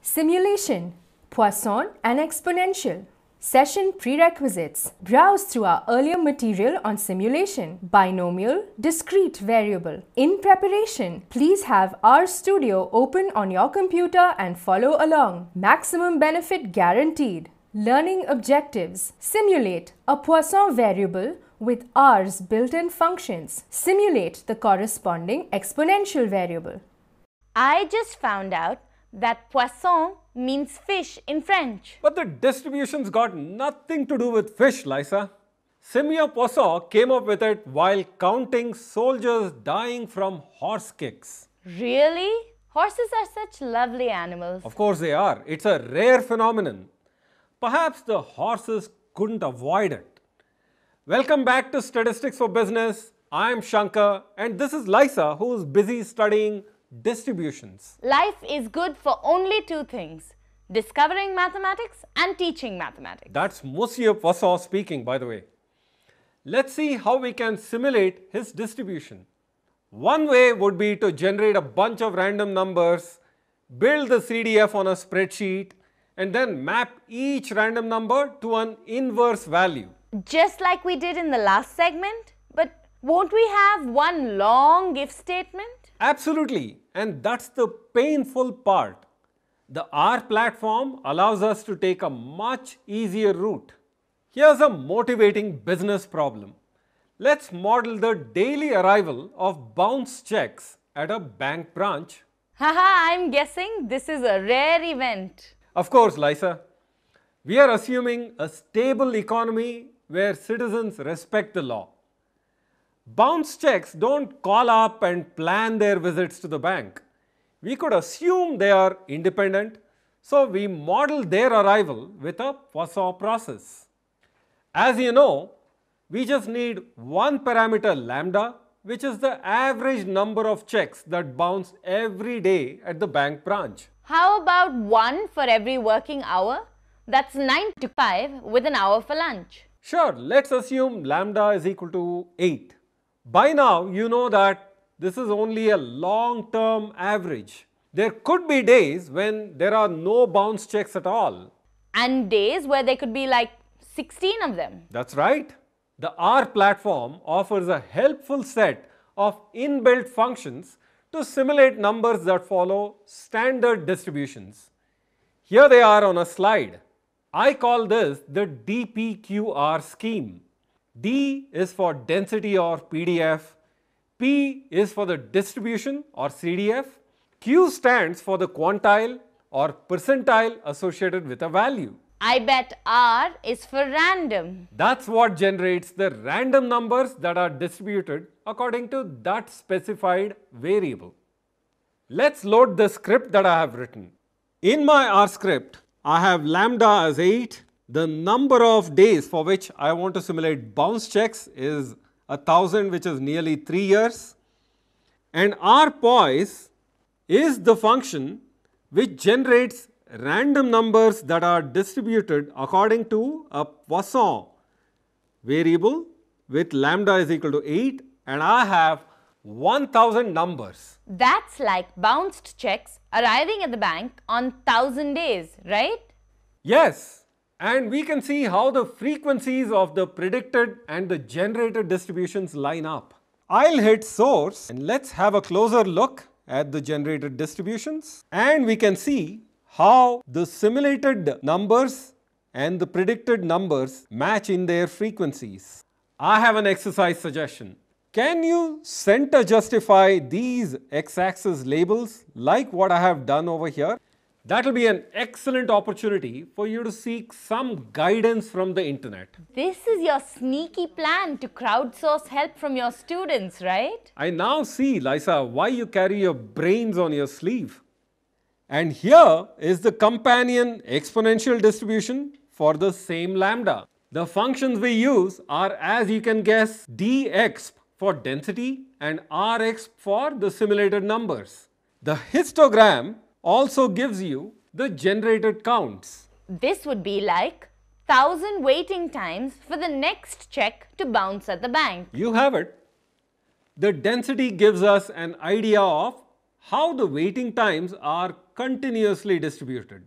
Simulation, Poisson and Exponential. Session prerequisites. Browse through our earlier material on simulation, binomial, discrete variable. In preparation, please have RStudio open on your computer and follow along. Maximum benefit guaranteed. Learning objectives. Simulate a Poisson variable with R's built-in functions. Simulate the corresponding exponential variable. I just found out that Poisson means fish in French. But the distributions got nothing to do with fish, Lisa. Simeon Poisson came up with it while counting soldiers dying from horse kicks. Really? Horses are such lovely animals. Of course they are. It's a rare phenomenon. Perhaps the horses couldn't avoid it. Welcome back to Statistics for Business. I am Shankar and this is Lisa, who is busy studying distributions. Life is good for only two things: discovering mathematics and teaching mathematics. That's Monsieur Poisson speaking, by the way. Let's see how we can simulate his distribution. One way would be to generate a bunch of random numbers, build the CDF on a spreadsheet, and then map each random number to an inverse value. Just like we did in the last segment? But won't we have one long if statement? Absolutely, and that's the painful part. The R platform allows us to take a much easier route. Here's a motivating business problem. Let's model the daily arrival of bounce checks at a bank branch. Haha, I'm guessing this is a rare event. Of course, Lisa. We are assuming a stable economy where citizens respect the law. Bounce checks don't call up and plan their visits to the bank. We could assume they are independent, so we model their arrival with a Poisson process. As you know, we just need one parameter lambda, which is the average number of checks that bounce every day at the bank branch. How about one for every working hour? That's 9 to 5 with an hour for lunch. Sure, let's assume lambda is equal to 8. By now, you know that this is only a long-term average. There could be days when there are no bounce checks at all. And days where there could be like 16 of them. That's right. The R platform offers a helpful set of inbuilt functions to simulate numbers that follow standard distributions. Here they are on a slide. I call this the DPQR scheme. D is for density or PDF, P is for the distribution or CDF, Q stands for the quantile or percentile associated with a value. I bet R is for random. That's what generates the random numbers that are distributed according to that specified variable. Let's load the script that I have written. In my R script, I have lambda as 8. The number of days for which I want to simulate bounce checks is 1000, which is nearly 3 years. And rpoise is the function which generates random numbers that are distributed according to a Poisson variable with lambda is equal to 8, and I have 1000 numbers. That's like bounced checks arriving at the bank on 1000 days, right? Yes. And we can see how the frequencies of the predicted and the generated distributions line up. I'll hit source and let's have a closer look at the generated distributions. And we can see how the simulated numbers and the predicted numbers match in their frequencies. I have an exercise suggestion. Can you center justify these x-axis labels like what I have done over here? That will be an excellent opportunity for you to seek some guidance from the internet. This is your sneaky plan to crowdsource help from your students, right? I now see, Lisa, why you carry your brains on your sleeve. And here is the companion exponential distribution for the same lambda. The functions we use are, as you can guess, dx for density and rx for the simulated numbers. The histogram also gives you the generated counts. This would be like 1000 waiting times for the next check to bounce at the bank. You have it. The density gives us an idea of how the waiting times are continuously distributed.